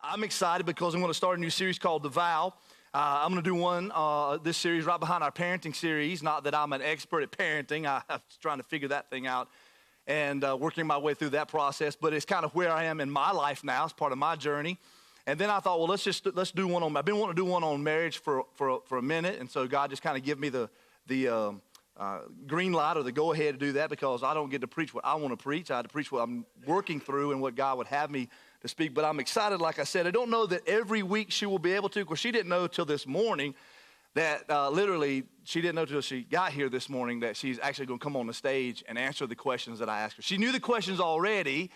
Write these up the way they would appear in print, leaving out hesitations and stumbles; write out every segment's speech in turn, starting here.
I'm excited because I'm going to start a new series called The Vow. I'm going to do one, this series right behind our parenting series. Not that I'm an expert at parenting. I was trying to figure that thing out and working my way through that process. But it's kind of where I am in my life now. It's part of my journey. And then I thought, well, let's do one on, I've been wanting to do one on marriage for a minute. And so God just kind of gave me the green light or the go-ahead to do that, because I don't get to preach what I want to preach. I had to preach what I'm working through and what God would have me to speak. But I'm excited, like I said. I don't know that every week she will be able to, because she didn't know till this morning that literally she didn't know till she got here this morning that she's actually going to come on the stage and answer the questions that I asked her. She knew the questions already,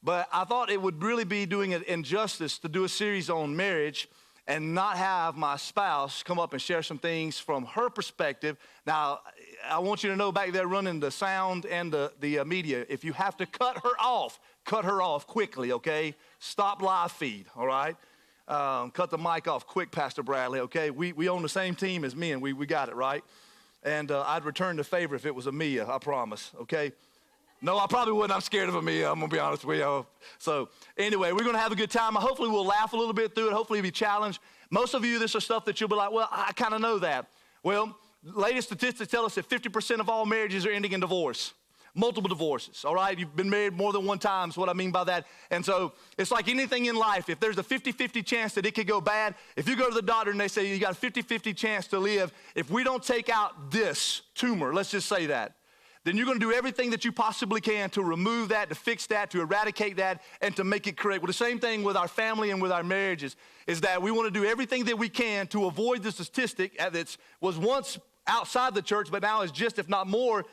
but I thought it would really be doing it injustice to do a series on marriage and not have my spouse come up and share some things from her perspective. Now, I want you to know, back there running the sound and the media, if you have to cut her off quickly, okay? Stop live feed, all right? Cut the mic off quick, Pastor Bradley, okay? We own the same team as men. We got it, right? And I'd return the favor if it was Amia, I promise, okay? No, I probably wouldn't. I'm scared of Amia. I'm going to be honest with you. So anyway, we're going to have a good time. Hopefully we'll laugh a little bit through it. Hopefully be challenged. Most of you, this is stuff that you'll be like, well, I kind of know that. Well, latest statistics tell us that 50% of all marriages are ending in divorce. Multiple divorces, all right? You've been married more than one time is what I mean by that. And so it's like anything in life. If there's a 50-50 chance that it could go bad, if you go to the doctor and they say you got a 50-50 chance to live, if we don't take out this tumor, let's just say that, then you're going to do everything that you possibly can to remove that, to fix that, to eradicate that, and to make it correct. Well, the same thing with our family and with our marriages is that we want to do everything that we can to avoid the statistic that was once outside the church, but now is just, if not more,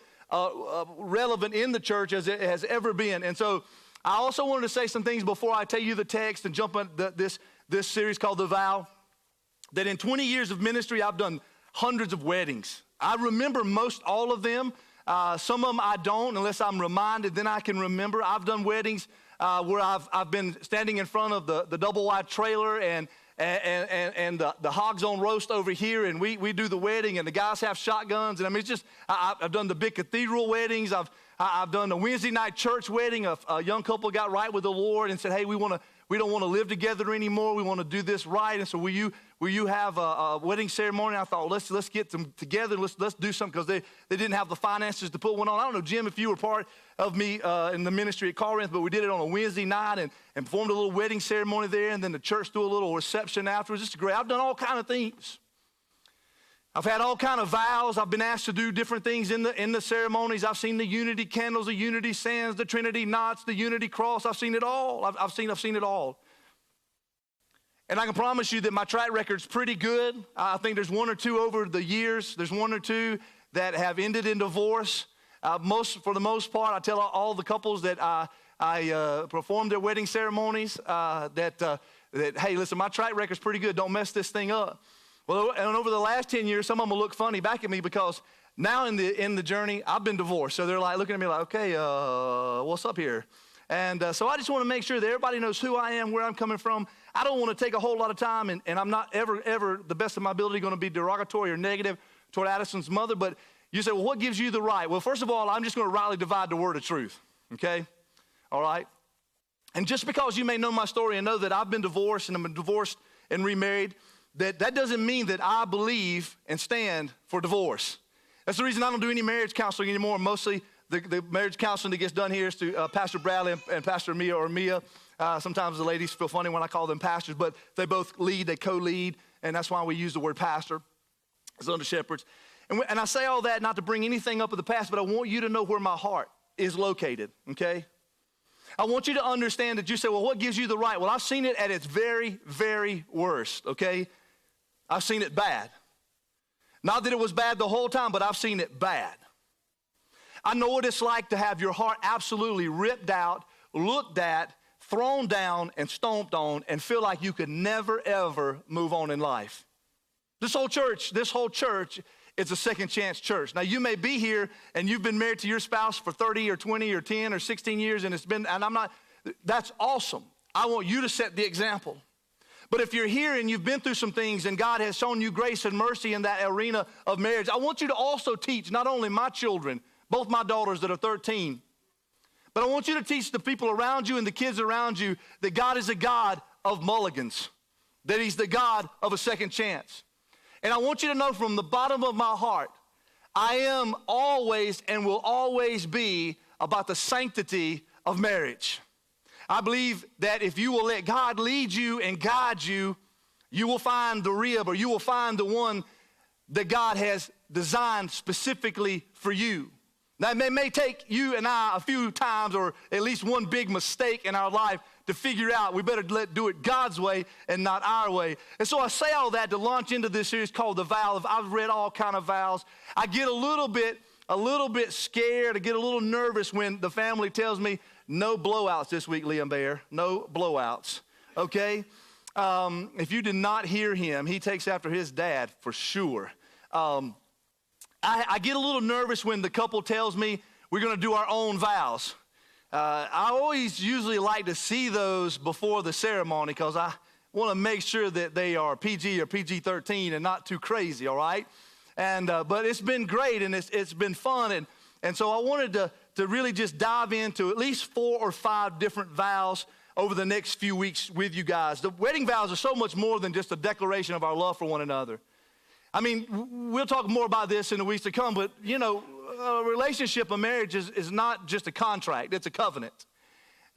relevant in the church as it has ever been. And so I also wanted to say some things before I tell you the text and jump into this series called The Vow, that in 20 years of ministry, I've done hundreds of weddings. I remember most all of them. Some of them I don't, unless I'm reminded, then I can remember. I've done weddings where I've been standing in front of the double wide trailer and the hogs on roast over here, and we do the wedding, and the guys have shotguns, and I mean, it's just, I've done the big cathedral weddings. I've done a Wednesday night church wedding. A young couple got right with the Lord and said, hey, we don't want to live together anymore. We want to do this right. And so will you have a wedding ceremony? I thought, let's get them together. Let's do something, because they didn't have the finances to put one on. I don't know, Jim, if you were part of me in the ministry at Corinth, but we did it on a Wednesday night and performed a little wedding ceremony there, and then the church threw a little reception afterwards. It's great. I've done all kind of things. I've had all kind of vows. I've been asked to do different things in the ceremonies. I've seen the unity candles, the unity sands, the Trinity knots, the unity cross. I've seen it all. I've seen it all. And I can promise you that my track record's pretty good. I think there's one or two over the years. There's one or two that have ended in divorce. For the most part, I tell all the couples that I perform their wedding ceremonies that hey, listen, my track record's pretty good. Don't mess this thing up. Well, and over the last 10 years, some of them will look funny back at me, because now in the journey, I've been divorced. So they're like looking at me like, okay, what's up here? And so I just want to make sure that everybody knows who I am, where I'm coming from. I don't want to take a whole lot of time, and I'm not ever the best of my ability going to be derogatory or negative toward Addison's mother. But you say, well, what gives you the right? Well, first of all, I'm just going to rightly divide the word of truth, okay? All right? And just because you may know my story and know that I've been divorced and I'm divorced and remarried, that doesn't mean that I believe and stand for divorce. That's the reason I don't do any marriage counseling anymore. Mostly the marriage counseling that gets done here is to Pastor Bradley and Pastor Mia or Mia. Sometimes the ladies feel funny when I call them pastors, but they both lead, they co-lead, and that's why we use the word pastor as under shepherds. And I say all that not to bring anything up of the past, but I want you to know where my heart is located, okay? I want you to understand that you say, well, what gives you the right? Well, I've seen it at its very, very worst, okay? I've seen it bad. Not that it was bad the whole time, but I've seen it bad. I know what it's like to have your heart absolutely ripped out, looked at, thrown down, and stomped on, and feel like you could never, ever move on in life. This whole church is a second chance church. Now, you may be here, and you've been married to your spouse for 30 or 20 or 10 or 16 years, and that's awesome. I want you to set the example. But if you're here and you've been through some things and God has shown you grace and mercy in that arena of marriage, I want you to also teach not only my children, both my daughters that are 13, but I want you to teach the people around you and the kids around you that God is a God of mulligans, that he's the God of a second chance. And I want you to know from the bottom of my heart, I am always and will always be about the sanctity of marriage. I believe that if you will let God lead you and guide you, you will find the rib, or you will find the one that God has designed specifically for you. Now, it may take you and I a few times, or at least one big mistake in our life, to figure out we better do it God's way and not our way. And so I say all that to launch into this series called The Vow. I've read all kind of vows. I get a little bit scared, I get a little nervous when the family tells me, no blowouts this week, Liam Bear, no blowouts, okay? If you did not hear him, he takes after his dad for sure. I get a little nervous when the couple tells me we're going to do our own vows. I always usually like to see those before the ceremony because I want to make sure that they are PG or PG-13 and not too crazy, all right? But it's been great, and it's been fun, and so I wanted to really just dive into at least 4 or 5 different vows over the next few weeks with you guys. The wedding vows are so much more than just a declaration of our love for one another. I mean, we'll talk more about this in the weeks to come, but, you know, a relationship, a marriage is not just a contract, it's a covenant.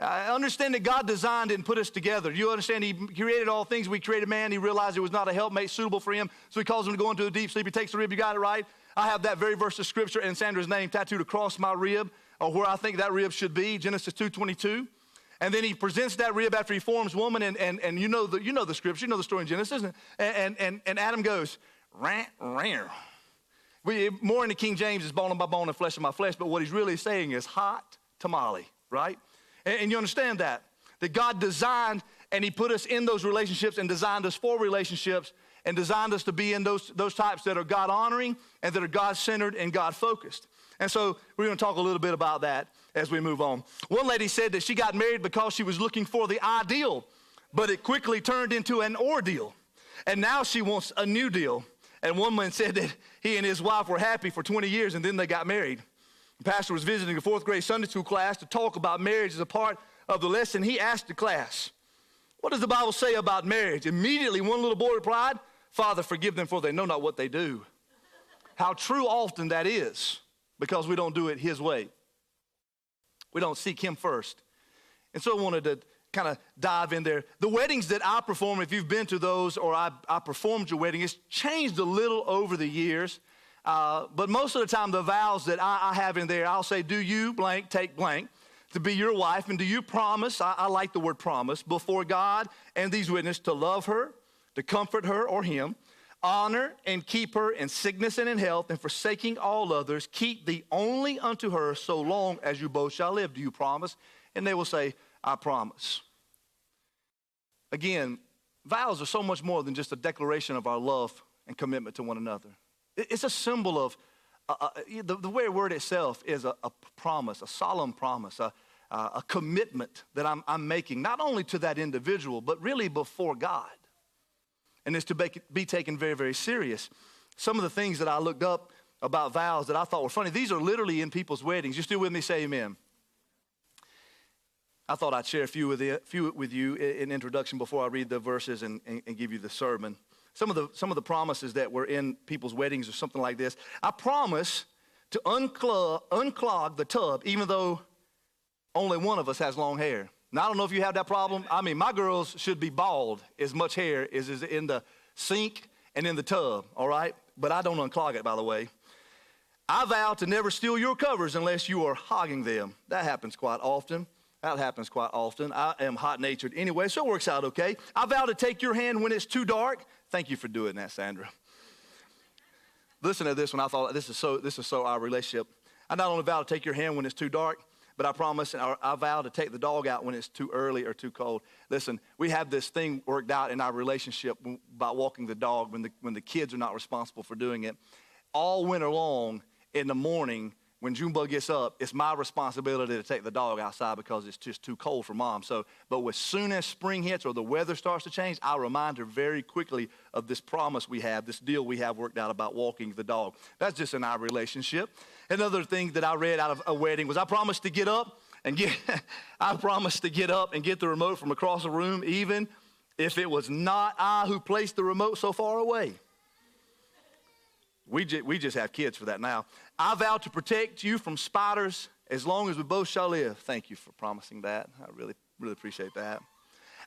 I understand that God designed it and put us together. You understand He created all things. We created man. He realized it was not a helpmate suitable for him, so He calls him to go into a deep sleep. He takes the rib. You got it right? I have that very verse of Scripture and Sandra's name tattooed across my rib, or where I think that rib should be, Genesis 2:22. And then He presents that rib after He forms woman, and you know the Scripture, you know the story in Genesis, and Adam goes, rant. More in the King James is bone of my bone and flesh of my flesh, but what he's really saying is hot tamale, right? And you understand that God designed and He put us in those relationships and designed us for relationships and designed us to be in those types that are God-honoring and that are God-centered and God-focused. And so we're going to talk a little bit about that as we move on. One lady said that she got married because she was looking for the ideal, but it quickly turned into an ordeal. And now she wants a new deal. And one man said that he and his wife were happy for 20 years and then they got married. The pastor was visiting a 4th grade Sunday school class to talk about marriage as a part of the lesson. He asked the class, what does the Bible say about marriage? Immediately one little boy replied, Father, forgive them for they know not what they do. How true often that is, because we don't do it His way. We don't seek Him first. And so I wanted to kind of dive in there. The weddings that I perform, if you've been to those or I performed your wedding, it's changed a little over the years. But most of the time, the vows that I have in there, I'll say, do you blank, take blank, to be your wife, and do you promise, I like the word promise, before God and these witnesses to love her, to comfort her or him, honor and keep her in sickness and in health, and forsaking all others, keep thee only unto her so long as you both shall live. Do you promise? And they will say, I promise. Again, vows are so much more than just a declaration of our love and commitment to one another. It's a symbol of, the very word itself is a promise, a solemn promise, a commitment that I'm making, not only to that individual, but really before God. And it's to be taken very, very serious. Some of the things that I looked up about vows that I thought were funny, these are literally in people's weddings. You still with me? Say amen. I thought I'd share a few with you in introduction before I read the verses and give you the sermon. Some of the promises that were in people's weddings are something like this. I promise to unclog the tub even though only one of us has long hair. Now, I don't know if you have that problem. I mean, my girls should be bald as much hair as is in the sink and in the tub, all right? But I don't unclog it, by the way. I vow to never steal your covers unless you are hogging them. That happens quite often. I am hot-natured anyway, so it works out okay. I vow to take your hand when it's too dark. Thank you for doing that, Sandra. Listen to this one. I thought this is so our relationship. I not only vow to take your hand when it's too dark, but I promise, I vow to take the dog out when it's too early or too cold. Listen, we have this thing worked out in our relationship about walking the dog when the kids are not responsible for doing it. All winter long, in the morning, when Junebug gets up, it's my responsibility to take the dog outside because it's just too cold for Mom. But as soon as spring hits or the weather starts to change, I remind her very quickly of this promise we have, this deal we have worked out about walking the dog. That's just in our relationship. Another thing that I read out of a wedding was I promised to get up and get the remote from across the room, even if it was not I who placed the remote so far away. We just have kids for that now. I vow to protect you from spiders as long as we both shall live. Thank you for promising that. I really, really appreciate that.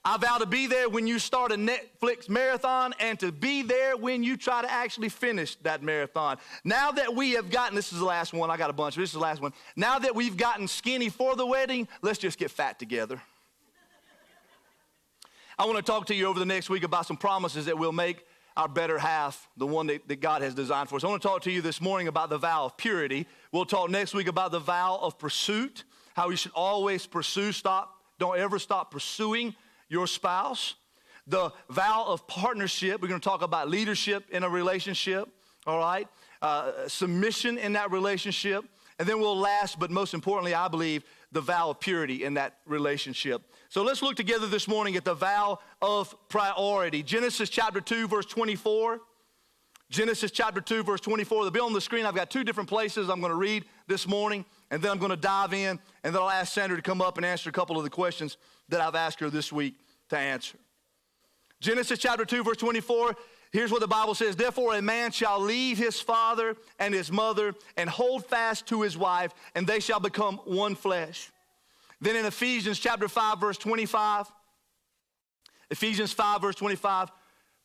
I vow to be there when you start a Netflix marathon and to be there when you try to actually finish that marathon. Now that we have gotten, this is the last one, I got a bunch, but this is the last one. Now that we've gotten skinny for the wedding, let's just get fat together. I want to talk to you over the next week about some promises that will make our better half, the one that God has designed for us. I want to talk to you this morning about the vow of purity. We'll talk next week about the vow of pursuit, how we should always pursue, don't ever stop pursuing your spouse. The vow of partnership, we're going to talk about leadership in a relationship, all right? Submission in that relationship. And then we'll last, but most importantly, I believe, the vow of purity in that relationship. So let's look together this morning at the vow of priority. Genesis chapter 2, verse 24. Genesis chapter 2, verse 24. They'll be on the screen. I've got two different places I'm going to read this morning, and then I'm going to dive in, and then I'll ask Sandra to come up and answer a couple of the questions that I've asked her this week to answer. Genesis chapter 2, verse 24. Here's what the Bible says. Therefore, a man shall leave his father and his mother and hold fast to his wife, and they shall become one flesh. Then in Ephesians chapter 5, verse 25, Ephesians 5, verse 25,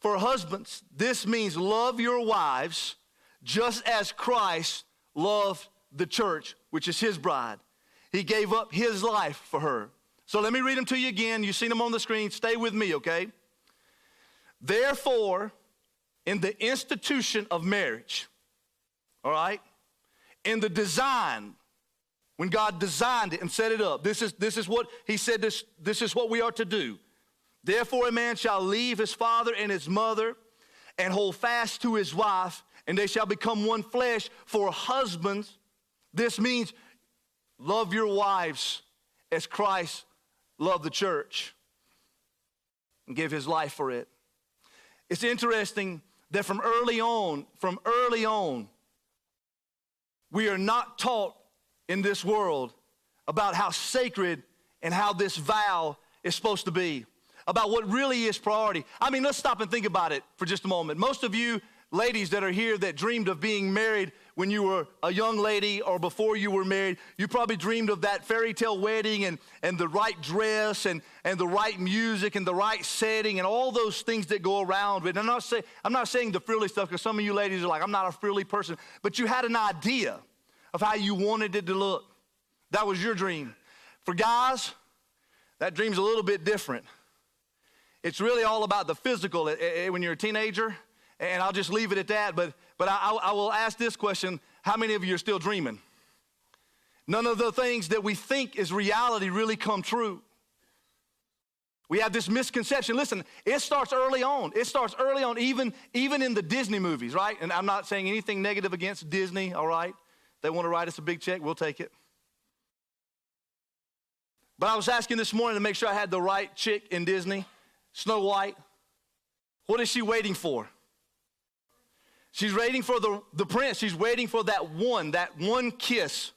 for husbands, this means love your wives just as Christ loved the church, which is his bride. He gave up his life for her. So let me read them to you again. You've seen them on the screen. Stay with me, okay? Therefore, in the institution of marriage, all right, in the design, when God designed it and set it up, this is what he said, this is what we are to do. Therefore, a man shall leave his father and his mother and hold fast to his wife, and they shall become one flesh. For husbands, this means love your wives as Christ loved the church and gave his life for it. It's interesting that from early on, we are not taught in this world about how sacred and how this vow is supposed to be, about what really is priority. I mean, let's stop and think about it for just a moment. Most of you ladies that are here that dreamed of being married when you were a young lady or before you were married, you probably dreamed of that fairy tale wedding and the right dress and the right music and the right setting and all those things that go around with it. I'm not saying the frilly stuff, because some of you ladies are like, I'm not a frilly person, but you had an idea of how you wanted it to look. That was your dream. For guys, that dream's a little bit different. It's really all about the physical when you're a teenager, and I'll just leave it at that, but I will ask this question: how many of you are still dreaming? None of the things that we think is reality really come true. We have this misconception. Listen, it starts early on. It starts early on, even in the Disney movies, right? And I'm not saying anything negative against Disney, all right? They want to write us a big check, we'll take it. But I was asking this morning to make sure I had the right chick in Disney, Snow White. What is she waiting for? She's waiting for the prince. She's waiting for that one kiss.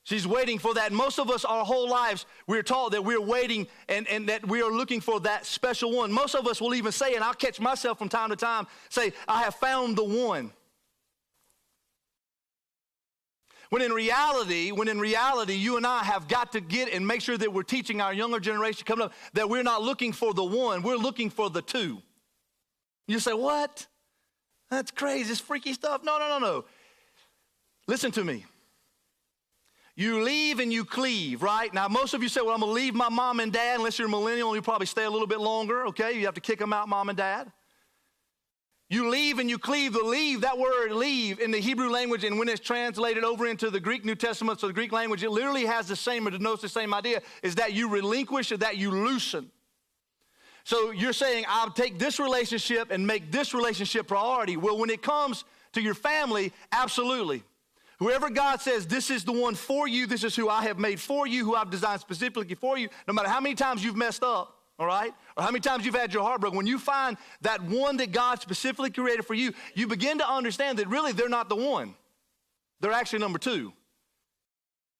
She's waiting for that. Most of us, our whole lives, we're taught that we're waiting and that we are looking for that special one. Most of us will even say, and I'll catch myself from time to time, say, I have found the one. When in reality, you and I have got to get and make sure that we're teaching our younger generation coming up that we're not looking for the one, we're looking for the two. You say, what? That's crazy, it's freaky stuff. No. Listen to me. You leave and you cleave, right? Now, most of you say, well, I'm going to leave my mom and dad. Unless you're a millennial, you probably stay a little bit longer, okay? You have to kick them out, mom and dad. You leave and you cleave. The leave, that word leave in the Hebrew language, and when it's translated over into the Greek New Testament, so the Greek language, it literally has the same, or denotes the same idea, is that you relinquish or that you loosen. So you're saying, I'll take this relationship and make this relationship priority. Well, when it comes to your family, absolutely. Whoever God says, this is the one for you, this is who I have made for you, who I've designed specifically for you, no matter how many times you've messed up, all right? Or how many times you've had your heart broken, when you find that one that God specifically created for you, you begin to understand that really they're not the one. They're actually number two.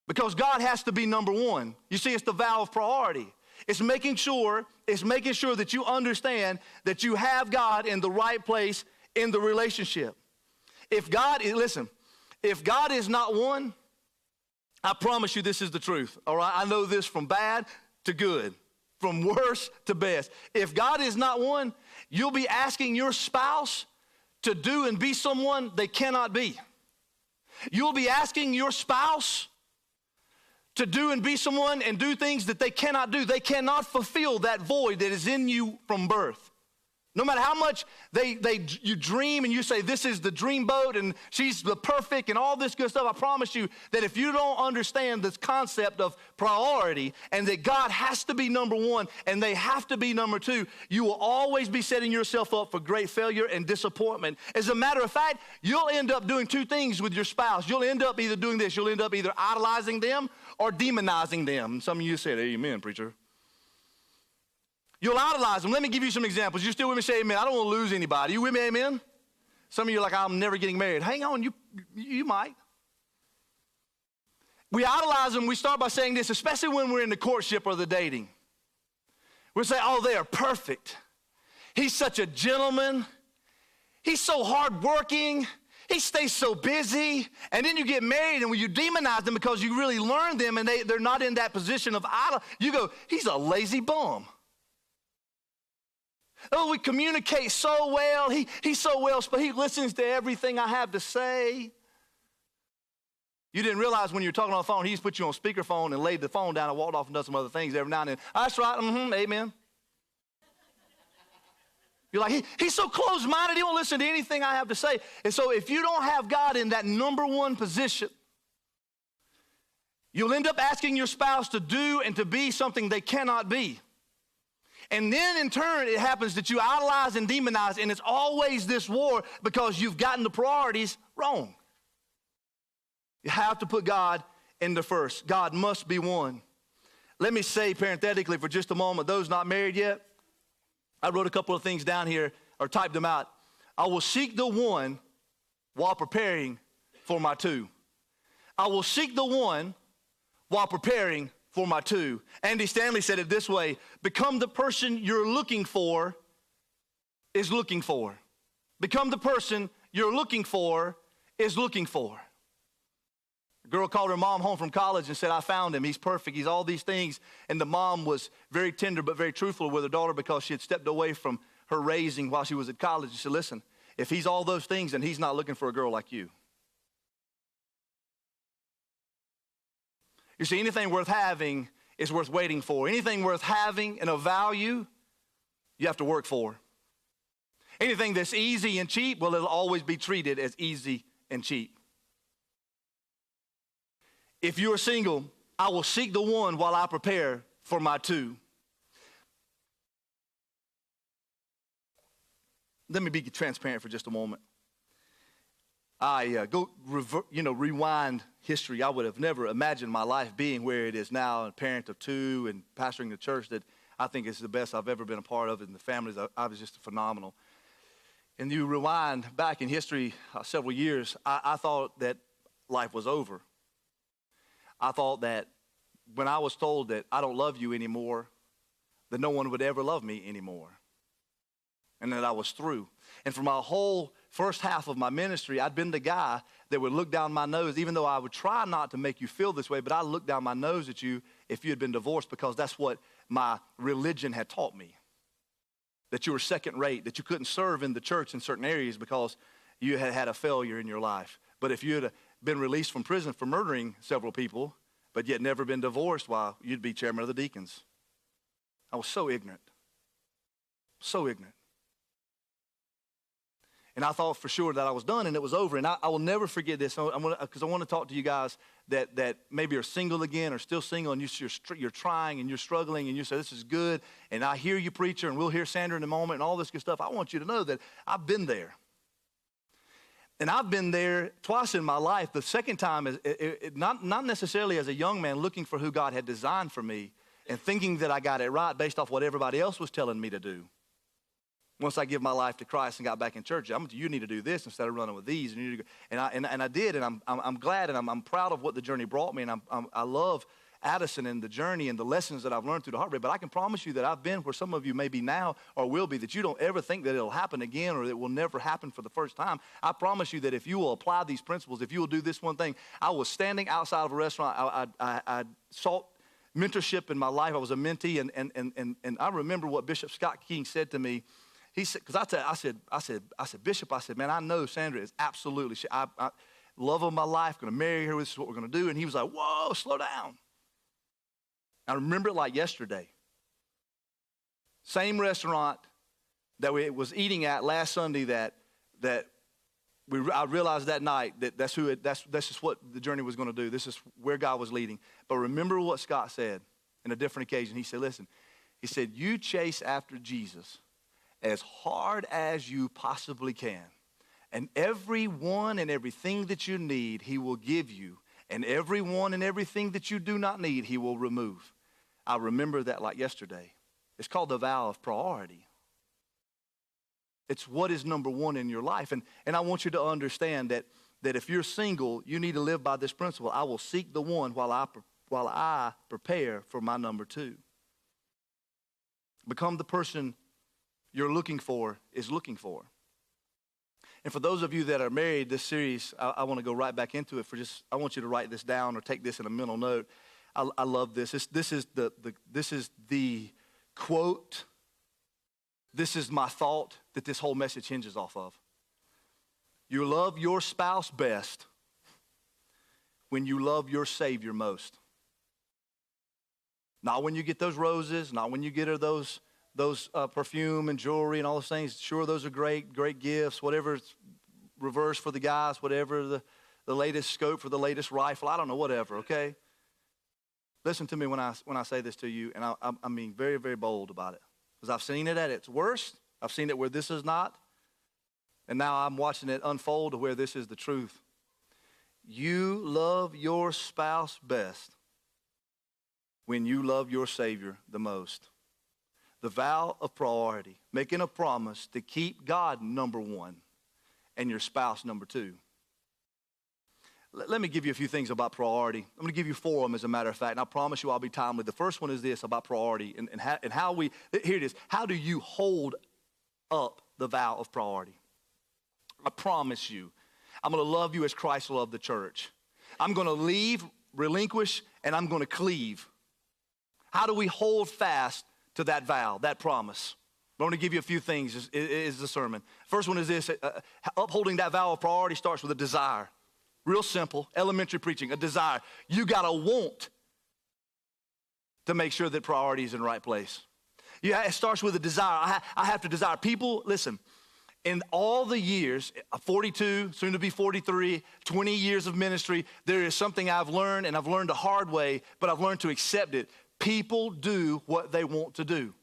Because God has to be number one. You see, it's the vow of priority. It's making sure that you understand that you have God in the right place in the relationship. If God is not one, I promise you this is the truth, all right? I know this from bad to good, from worse to best. If God is not one, you'll be asking your spouse to do and be someone they cannot be. You'll be asking your spouse to do and be someone and do things that they cannot do. They cannot fulfill that void that is in you from birth. No matter how much you dream and you say, this is the dream boat and she's the perfect and all this good stuff, I promise you that if you don't understand this concept of priority and that God has to be number one and they have to be number two, you will always be setting yourself up for great failure and disappointment. As a matter of fact, you'll end up doing two things with your spouse. You'll end up either doing this. You'll end up either idolizing them or demonizing them. Some of you said, amen, preacher. You'll idolize them. Let me give you some examples. You still with me? Say amen. I don't want to lose anybody. You with me? Amen? Some of you are like, I'm never getting married. Hang on, you might. We idolize them. We start by saying this, especially when we're in the courtship or the dating. We'll say, oh, they are perfect. He's such a gentleman. He's so hardworking. He stays so busy. And then you get married, and when you demonize them because you really learn them and they're not in that position of idol, you go, he's a lazy bum. Oh, we communicate so well. He's so well, but he listens to everything I have to say. You didn't realize when you were talking on the phone, he just put you on speakerphone and laid the phone down and walked off and done some other things every now and then. That's right, amen. You're like, he's so close-minded, he won't listen to anything I have to say. And so if you don't have God in that number one position, you'll end up asking your spouse to do and to be something they cannot be. And then in turn, it happens that you idolize and demonize, and it's always this war because you've gotten the priorities wrong. You have to put God in the first. God must be one. Let me say parenthetically for just a moment, those not married yet, I wrote a couple of things down here or typed them out. I will seek the one while preparing for my two. I will seek the one while preparing for my two. Andy Stanley said it this way: become the person you're looking for is looking for. Become the person you're looking for is looking for. A girl called her mom home from college and said, I found him. He's perfect. He's all these things. And the mom was very tender but very truthful with her daughter because she had stepped away from her raising while she was at college. She said, listen, if he's all those things, then he's not looking for a girl like you. You see, anything worth having is worth waiting for. Anything worth having and of value, you have to work for. Anything that's easy and cheap, well, it'll always be treated as easy and cheap. If you're single, I will seek the one while I prepare for my two. Let me be transparent for just a moment. I rewind history. I would have never imagined my life being where it is now, a parent of two and pastoring the church that I think is the best I've ever been a part of, and the families I was just phenomenal. And you rewind back in history several years, I thought that life was over. I thought that when I was told that I don't love you anymore, that no one would ever love me anymore, and that I was through. And for my whole first half of my ministry, I'd been the guy that would look down my nose, even though I would try not to make you feel this way, but I looked down my nose at you if you had been divorced, because that's what my religion had taught me, that you were second rate, that you couldn't serve in the church in certain areas because you had had a failure in your life. But if you had been released from prison for murdering several people, but yet never been divorced, well, you'd be chairman of the deacons. I was so ignorant. So ignorant. And I thought for sure that I was done and it was over. And I will never forget this, because I want to talk to you guys that maybe are single again or still single, and you're trying and you're struggling and you say, this is good. And I hear you, preacher, and we'll hear Sandra in a moment and all this good stuff. I want you to know that I've been there. And I've been there twice in my life. The second time is not necessarily as a young man looking for who God had designed for me and thinking that I got it right based off what everybody else was telling me to do. Once I give my life to Christ and got back in church, you need to do this instead of running with these. And I did, and I'm glad, and I'm proud of what the journey brought me, and I love Addison and the journey and the lessons that I've learned through the heartbreak, but I can promise you that I've been where some of you may be now or will be, that you don't ever think that it'll happen again or it will never happen for the first time. I promise you that if you will apply these principles, if you will do this one thing. I was standing outside of a restaurant. I sought mentorship in my life. I was a mentee, and I remember what Bishop Scott King said to me. He said, because I said, Bishop, I said, man, I know Sandra is absolutely, I love of my life, going to marry her, this is what we're going to do. And he was like, whoa, slow down. I remember it like yesterday. Same restaurant that we was eating at last Sunday I realized that night that's just what the journey was going to do. This is where God was leading. But remember what Scott said in a different occasion. He said, listen, he said, you chase after Jesus as hard as you possibly can. And everyone and everything that you need, he will give you. And everyone and everything that you do not need, he will remove. I remember that like yesterday. It's called the vow of priority. It's what is number one in your life. And I want you to understand that if you're single, you need to live by this principle. I will seek the one while I prepare for my number two. Become the person you're looking for is looking for. And for those of you that are married, this series, I want to go right back into it I want you to write this down or take this in a mental note. I love this. This is the quote. This is my thought that this whole message hinges off of. You love your spouse best when you love your Savior most. Not when you get those roses, not when you get her those perfume and jewelry and all those things. Sure, those are great gifts, whatever's reverse for the guys, whatever the latest scope for the latest rifle, I don't know, whatever, okay? Listen to me when I say this to you, and I'm being very, very bold about it. Because I've seen it at its worst. I've seen it where this is not. And now I'm watching it unfold to where this is the truth. You love your spouse best when you love your Savior the most. The vow of priority, making a promise to keep God number one and your spouse number two. Let me give you a few things about priority. I'm going to give you 4 of them, as a matter of fact, and I promise you I'll be timely. The first one is this about priority and how we, here it is, how do you hold up the vow of priority? I promise you, I'm going to love you as Christ loved the church. I'm going to leave, relinquish, and I'm going to cleave. How do we hold fast to that vow, that promise? I'm going to give you a few things is the sermon. First one is this, upholding that vow of priority starts with a desire. Real simple, elementary preaching, a desire. You got to want to make sure that priority is in the right place. Yeah, it starts with a desire. I have to desire. People, listen, in all the years, 42, soon to be 43, 20 years of ministry, there is something I've learned, and I've learned the hard way, but I've learned to accept it. People do what they want to do.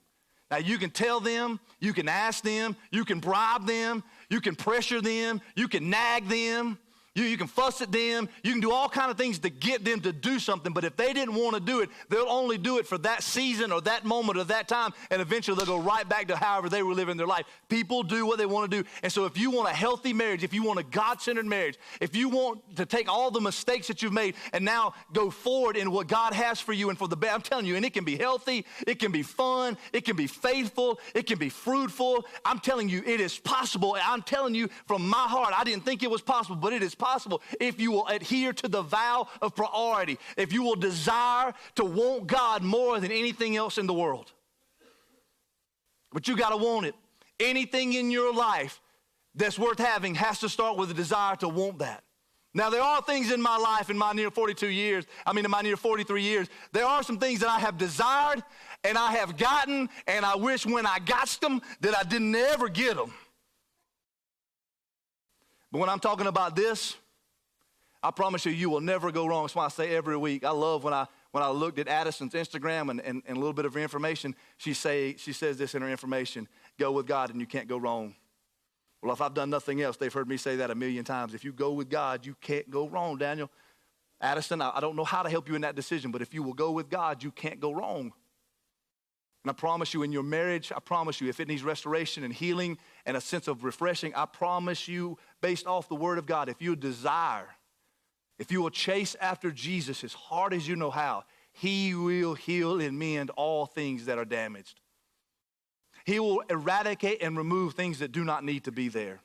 Now, you can tell them, you can ask them, you can bribe them, you can pressure them, you can nag them. You can fuss at them. You can do all kinds of things to get them to do something. But if they didn't want to do it, they'll only do it for that season or that moment or that time. And eventually they'll go right back to however they were living their life. People do what they want to do. And so if you want a healthy marriage, if you want a God-centered marriage, if you want to take all the mistakes that you've made and now go forward in what God has for you and for the best, I'm telling you, and it can be healthy, it can be fun, it can be faithful, it can be fruitful. I'm telling you, it is possible. I'm telling you from my heart, I didn't think it was possible, but it is possible if you will adhere to the vow of priority, if you will desire to want God more than anything else in the world. But you got to want it. Anything in your life that's worth having has to start with a desire to want that. Now, there are things in my life in my near 43 years, there are some things that I have desired and I have gotten, and I wish when I got them that I didn't ever get them. But when I'm talking about this, I promise you, you will never go wrong. That's why I say every week. I love when I looked at Addison's Instagram and a little bit of her information, she says this in her information, go with God and you can't go wrong. Well, if I've done nothing else, they've heard me say that 1,000,000 times. If you go with God, you can't go wrong, Daniel. Addison, I don't know how to help you in that decision, but if you will go with God, you can't go wrong. And I promise you, in your marriage, I promise you, if it needs restoration and healing and a sense of refreshing, I promise you, based off the word of God, if you desire, if you will chase after Jesus as hard as you know how, he will heal and mend all things that are damaged. He will eradicate and remove things that do not need to be there.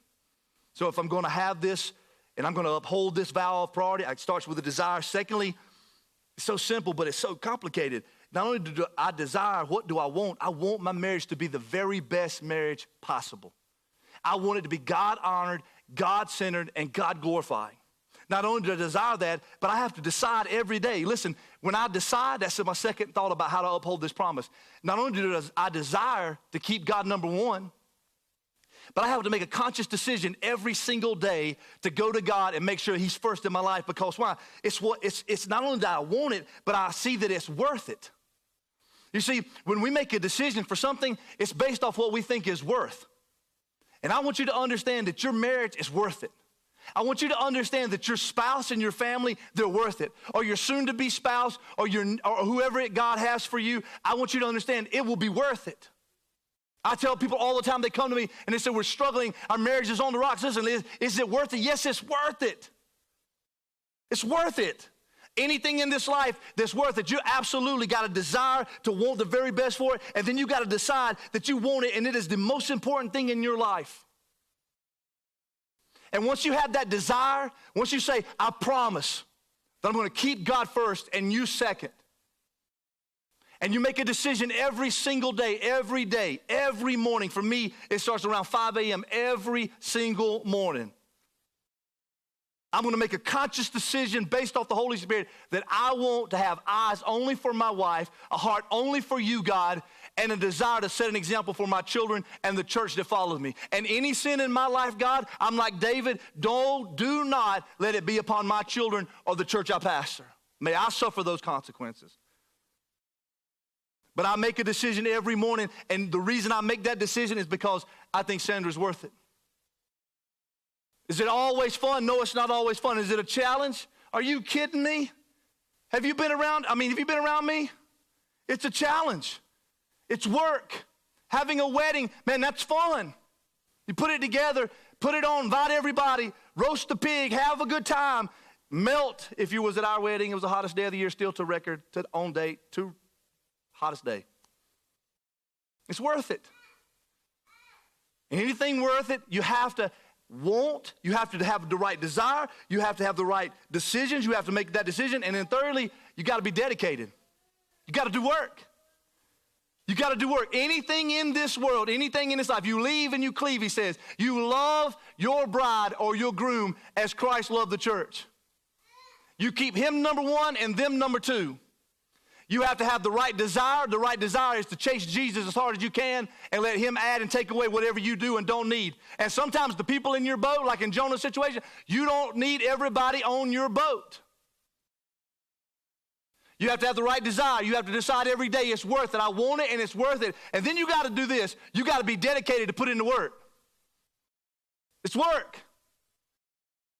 So if I'm going to have this and I'm going to uphold this vow of priority, it starts with a desire. Secondly, it's so simple, but it's so complicated. Not only do I desire, what do I want? I want my marriage to be the very best marriage possible. I want it to be God-honored, God-centered, and God-glorifying. Not only do I desire that, but I have to decide every day. Listen, when I decide, that's my second thought about how to uphold this promise. Not only do I desire to keep God number one, but I have to make a conscious decision every single day to go to God and make sure he's first in my life. Because why? It's not only that I want it, but I see that it's worth it. You see, when we make a decision for something, it's based off what we think is worth. And I want you to understand that your marriage is worth it. I want you to understand that your spouse and your family, they're worth it. Or your soon-to-be spouse, or whoever God has for you, I want you to understand it will be worth it. I tell people all the time, they come to me and they say, we're struggling, our marriage is on the rocks. Listen, is it worth it? Yes, it's worth it. It's worth it. Anything in this life that's worth it, you absolutely got a desire to want the very best for it, and then you got to decide that you want it, and it is the most important thing in your life. And once you have that desire, once you say, I promise that I'm going to keep God first and you second, and you make a decision every single day, every morning. For me, it starts around 5 a.m. every single morning. I'm going to make a conscious decision based off the Holy Spirit that I want to have eyes only for my wife, a heart only for you, God, and a desire to set an example for my children and the church that follows me. And any sin in my life, God, I'm like David, do not let it be upon my children or the church I pastor. May I suffer those consequences. But I make a decision every morning, and the reason I make that decision is because I think Sandra's worth it. Is it always fun? No, it's not always fun. Is it a challenge? Are you kidding me? Have you been around me? It's a challenge. It's work. Having a wedding, man, that's fun. You put it together, put it on, invite everybody, roast the pig, have a good time, melt. If you was at our wedding, it was the hottest day of the year, still to record, on date, hottest day. It's worth it. Anything worth it, you have to want, you have to have the right desire, you have to have the right decisions, you have to make that decision, and then thirdly, you got to be dedicated. You got to do work. You got to do work. Anything in this world, anything in this life, you leave and you cleave, he says. You love your bride or your groom as Christ loved the church. You keep him number one and them number two. You have to have the right desire. The right desire is to chase Jesus as hard as you can and let him add and take away whatever you do and don't need. And sometimes the people in your boat, like in Jonah's situation, you don't need everybody on your boat. You have to have the right desire. You have to decide every day it's worth it. I want it and it's worth it. And then you got to do this. You got to be dedicated to put in the work. It's work.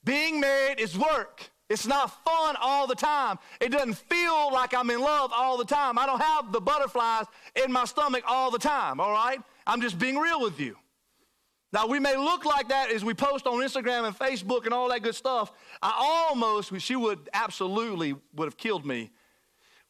Being married is work. It's not fun all the time. It doesn't feel like I'm in love all the time. I don't have the butterflies in my stomach all the time, all right? I'm just being real with you. Now, we may look like that as we post on Instagram and Facebook and all that good stuff. She would have killed me.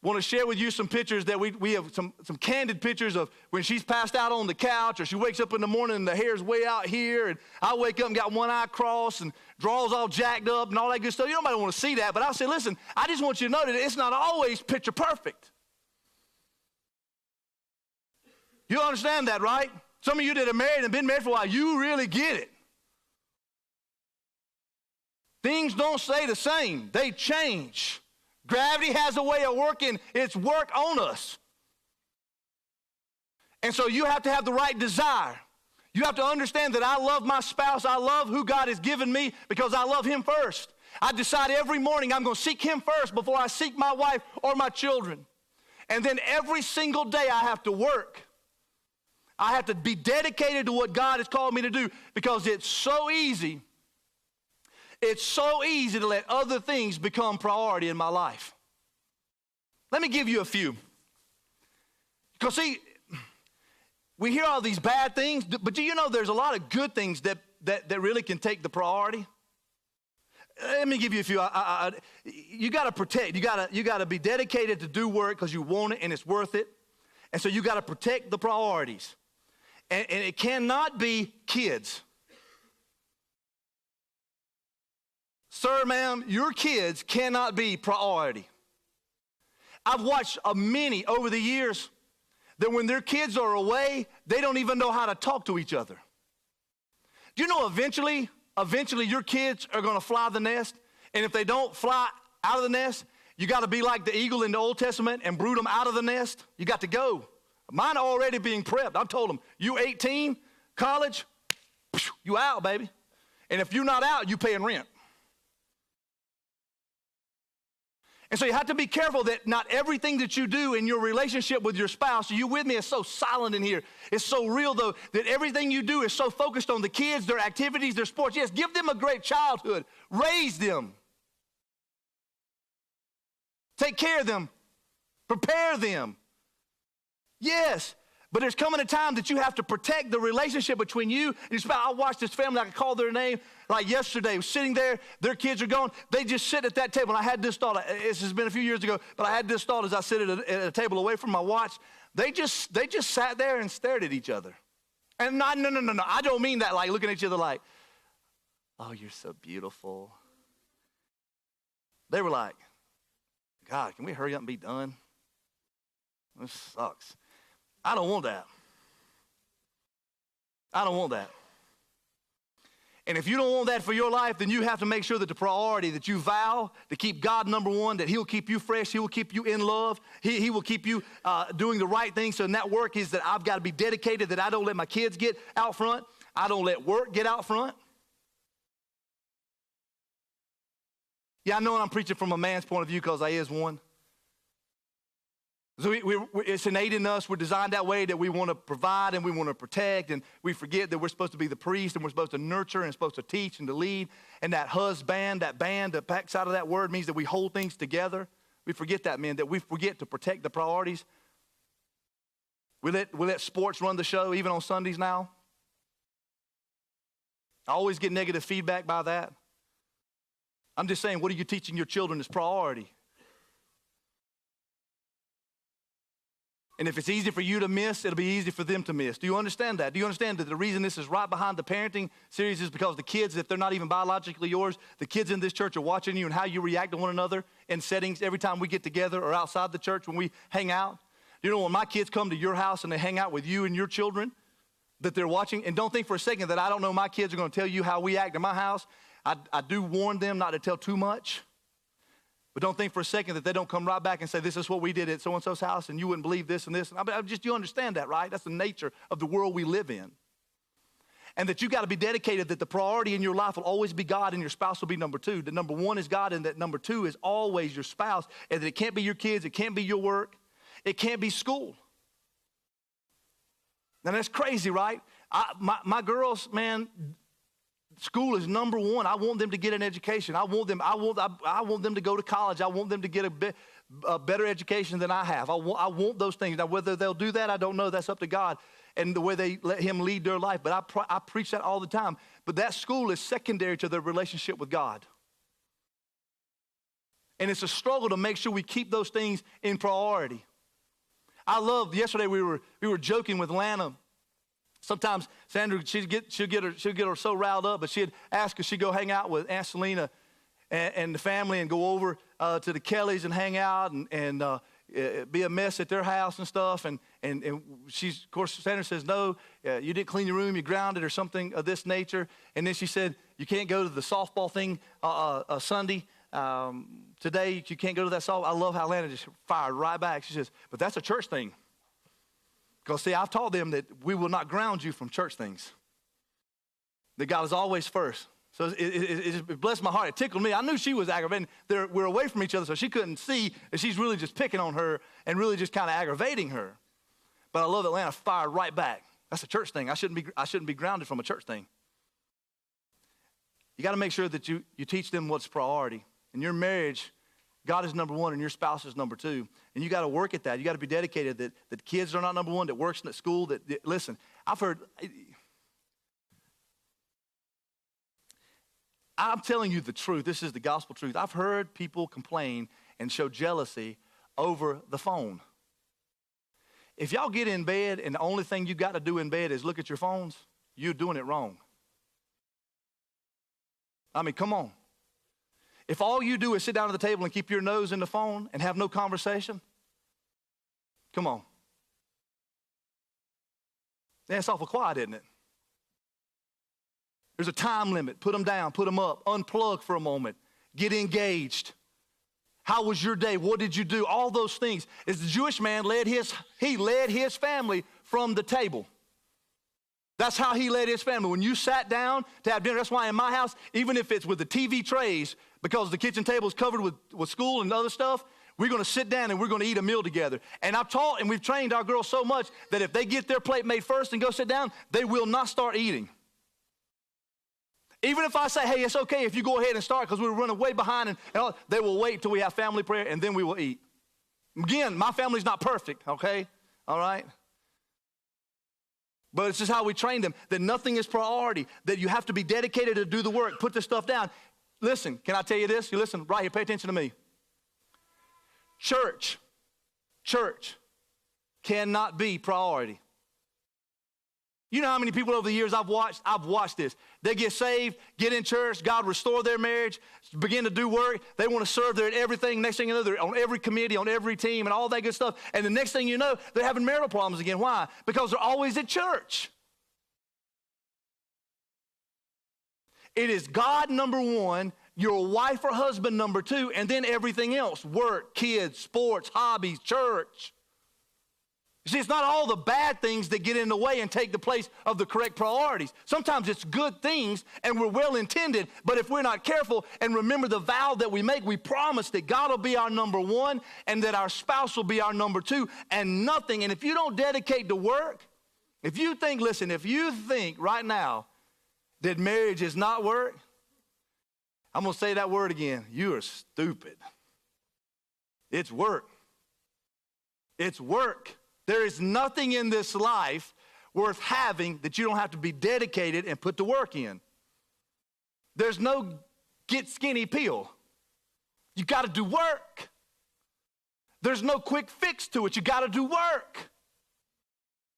Want to share with you some pictures that we have some candid pictures of when she's passed out on the couch, or she wakes up in the morning and the hair's way out here, and I wake up and got one eye crossed and drawers all jacked up and all that good stuff. You don't want to see that, but I say, listen, I just want you to know that it's not always picture perfect. You understand that, right? Some of you that are married and been married for a while, you really get it. Things don't stay the same. They change. Gravity has a way of working its work on us. And so you have to have the right desire. You have to understand that I love my spouse. I love who God has given me because I love him first. I decide every morning I'm going to seek him first before I seek my wife or my children. And then every single day I have to work. I have to be dedicated to what God has called me to do because it's so easy. It's so easy to let other things become priority in my life. Let me give you a few. Because see, we hear all these bad things, but do you know there's a lot of good things that really can take the priority? let me give you a few. You got to protect. You got to be dedicated to do work because you want it and it's worth it. And so you got to protect the priorities. And it cannot be kids. Sir, ma'am, your kids cannot be priority. I've watched many over the years that when their kids are away, they don't even know how to talk to each other. Do you know eventually your kids are going to fly the nest? And if they don't fly out of the nest, you got to be like the eagle in the Old Testament and brood them out of the nest. You got to go. Mine are already being prepped. I've told them, you 18, college, you out, baby. And if you're not out, you paying rent. And so you have to be careful that not everything that you do in your relationship with your spouse, are you with me? It's so silent in here. It's so real, though, that everything you do is so focused on the kids, their activities, their sports. Yes, give them a great childhood. Raise them. Take care of them. Prepare them. Yes. But there's coming a time that you have to protect the relationship between you and your spouse. I watched this family, I could call their name, like yesterday, was sitting there, their kids are gone. They just sit at that table. And I had this thought, this has been a few years ago, but I had this thought as I sit at a table away from my watch. They just sat there and stared at each other. And no, I don't mean that like looking at each other like, oh, you're so beautiful. They were like, God, can we hurry up and be done? This sucks. I don't want that. I don't want that. And if you don't want that for your life, then you have to make sure that the priority that you vow to keep God number one, that he'll keep you fresh, he will keep you in love, he will keep you doing the right thing. So in that work is that I've got to be dedicated, that I don't let my kids get out front. I don't let work get out front. Yeah, I know I'm preaching from a man's point of view because I is one. So it's innate in us. We're designed that way that we want to provide and we want to protect, and we forget that we're supposed to be the priest and we're supposed to nurture and supposed to teach and to lead. And that husband, that band, the backside of that word means that we hold things together. We forget that, man, that we forget to protect the priorities. We let sports run the show even on Sundays now. I always get negative feedback by that. I'm just saying, what are you teaching your children is priority? And if it's easy for you to miss, it'll be easy for them to miss. Do you understand that? Do you understand that the reason this is right behind the parenting series is because the kids, if they're not even biologically yours, the kids in this church are watching you and how you react to one another in settings every time we get together or outside the church when we hang out. You know, when my kids come to your house and they hang out with you and your children, that they're watching, and don't think for a second that I don't know my kids are going to tell you how we act in my house. I do warn them not to tell too much. But don't think for a second that they don't come right back and say, this is what we did at so-and-so's house, and you wouldn't believe this and this. You understand that, right? That's the nature of the world we live in. And that you got to be dedicated that the priority in your life will always be God and your spouse will be number two. That number one is God and that number two is always your spouse. And that it can't be your kids, it can't be your work, it can't be school. Now that's crazy, right? My girls, man, school is number one. I want them to get an education. I want them to go to college. I want them to get a better education than I have. I want those things. Now, whether they'll do that, I don't know. That's up to God and the way they let him lead their life. But I preach that all the time. But that school is secondary to their relationship with God. And it's a struggle to make sure we keep those things in priority. Yesterday we were joking with Lana. Sometimes Sandra, she'll get her so riled up, but she'd ask if she'd go hang out with Aunt Selena and the family and go over to the Kellys and hang out and be a mess at their house and stuff. And she's, of course, Sandra says, no, you didn't clean your room, you grounded or something of this nature. And then she said, you can't go to the softball thing Sunday. Today, you can't go to that softball. I love how Lana just fired right back. She says, but that's a church thing. Because, see, I've taught them that we will not ground you from church things. That God is always first. So it blessed my heart. It tickled me. I knew she was aggravating. We're away from each other, so she couldn't see that she's really just picking on her and really just kind of aggravating her. But I love that Lana fired right back. That's a church thing. I shouldn't be grounded from a church thing. You got to make sure that you teach them what's priority. In your marriage, God is number one and your spouse is number two. And you got to work at that. You got to be dedicated that kids are not number one, that works at school, that listen, I've heard, I'm telling you the truth. This is the gospel truth. I've heard people complain and show jealousy over the phone. If y'all get in bed and the only thing you got to do in bed is look at your phones, you're doing it wrong. I mean, come on. If all you do is sit down at the table and keep your nose in the phone and have no conversation, come on. That's awful quiet, isn't it? There's a time limit. Put them down, put them up, unplug for a moment, get engaged. How was your day? What did you do? All those things. As the Jewish man led his family from the table. That's how he led his family. When you sat down to have dinner, that's why in my house, even if it's with the TV trays, because the kitchen table is covered with school and other stuff, we're going to sit down and we're going to eat a meal together. And I've taught and we've trained our girls so much that if they get their plate made first and go sit down, they will not start eating. Even if I say, hey, it's okay if you go ahead and start because we're running way behind, and all, they will wait until we have family prayer and then we will eat. Again, my family's not perfect, okay? All right? But it's just how we train them, that nothing is priority, that you have to be dedicated to do the work, put this stuff down. Listen, can I tell you this? You listen right here, pay attention to me. Church cannot be priority. You know how many people over the years I've watched this. They get saved, get in church, God restore their marriage, begin to do work. They want to serve there at everything. Next thing you know, they're on every committee, on every team, and all that good stuff. And the next thing you know, they're having marital problems again. Why? Because they're always at church. It is God number one, your wife or husband number two, and then everything else. Work, kids, sports, hobbies, church. You see, it's not all the bad things that get in the way and take the place of the correct priorities. Sometimes it's good things and we're well intended, but if we're not careful and remember the vow that we make, we promise that God will be our number one and that our spouse will be our number two and nothing. And if you don't dedicate to work, if you think right now that marriage is not work, I'm going to say that word again. You are stupid. It's work. It's work. There is nothing in this life worth having that you don't have to be dedicated and put the work in. There's no get skinny pill. You got to do work. There's no quick fix to it. You got to do work.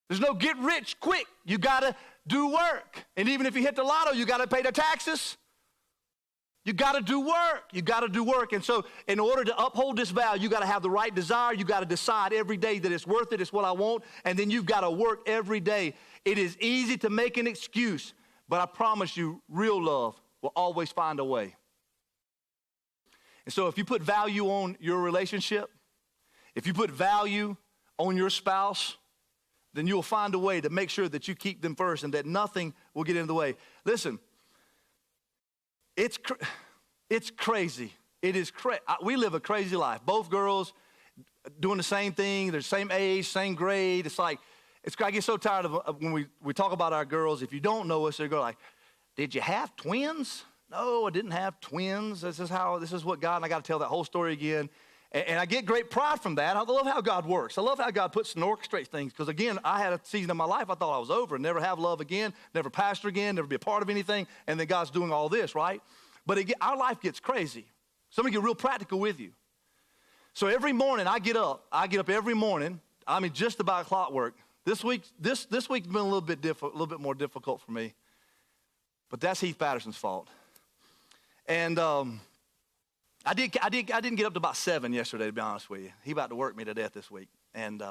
There's no get rich quick. You got to do work. And even if you hit the lotto, you got to pay the taxes. You got to do work. You got to do work. And so in order to uphold this vow, you got to have the right desire. You got to decide every day that it's worth it. It's what I want. And then you've got to work every day. It is easy to make an excuse, but I promise you, real love will always find a way. And so if you put value on your relationship, if you put value on your spouse, then you'll find a way to make sure that you keep them first and that nothing will get in the way. Listen. It's crazy. It is we live a crazy life. Both girls doing the same thing. They're the same age, same grade. It's like, I get so tired of when we talk about our girls. If you don't know us, they go like, did you have twins? No, I didn't have twins. This is what God, and I got to tell that whole story again. And I get great pride from that. I love how God works. I love how God puts and orchestrates things. Because again, I had a season of my life I thought I was over and never have love again, never pastor again, never be a part of anything. And then God's doing all this, right? But our life gets crazy. So I'm going to get real practical with you. So every morning I get up every morning. I mean, just about clockwork. This week's been a little bit more difficult for me. But that's Heath Patterson's fault. And I didn't get up to about 7 yesterday, to be honest with you. He about to work me to death this week. And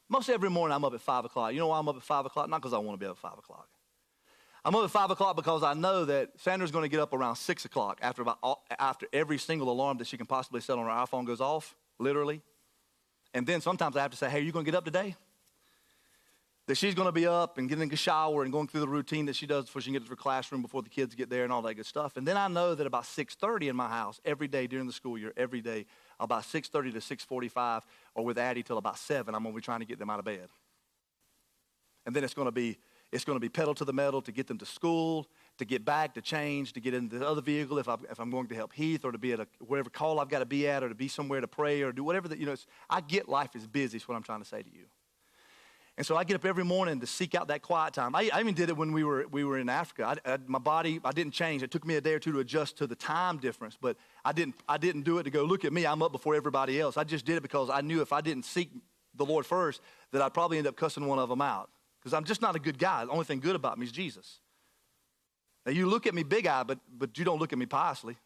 most every morning I'm up at 5 o'clock. You know why I'm up at 5 o'clock? Not because I want to be up at 5 o'clock. I'm up at 5 o'clock because I know that Sandra's going to get up around 6 o'clock after every single alarm that she can possibly set on her iPhone goes off, literally. And then sometimes I have to say, hey, are you going to get up today? That she's going to be up and getting a shower and going through the routine that she does before she can get to her classroom, before the kids get there and all that good stuff. And then I know that about 6:30 in my house, every day during the school year, every day, about 6:30 to 6:45, or with Addie till about 7, I'm going to be trying to get them out of bed. And then it's going to be pedal to the metal to get them to school, to get back, to change, to get in the other vehicle if I'm going to help Heath, or to be at whatever call I've got to be at, or to be somewhere to pray, or do whatever that, I get life is busy is what I'm trying to say to you. And so I get up every morning to seek out that quiet time. I even did it when we were in Africa. My body, I didn't change. It took me a day or two to adjust to the time difference, but I didn't do it to go, look at me, I'm up before everybody else. I just did it because I knew if I didn't seek the Lord first, that I'd probably end up cussing one of them out. Because I'm just not a good guy. The only thing good about me is Jesus. Now, you look at me big-eyed, but you don't look at me piously.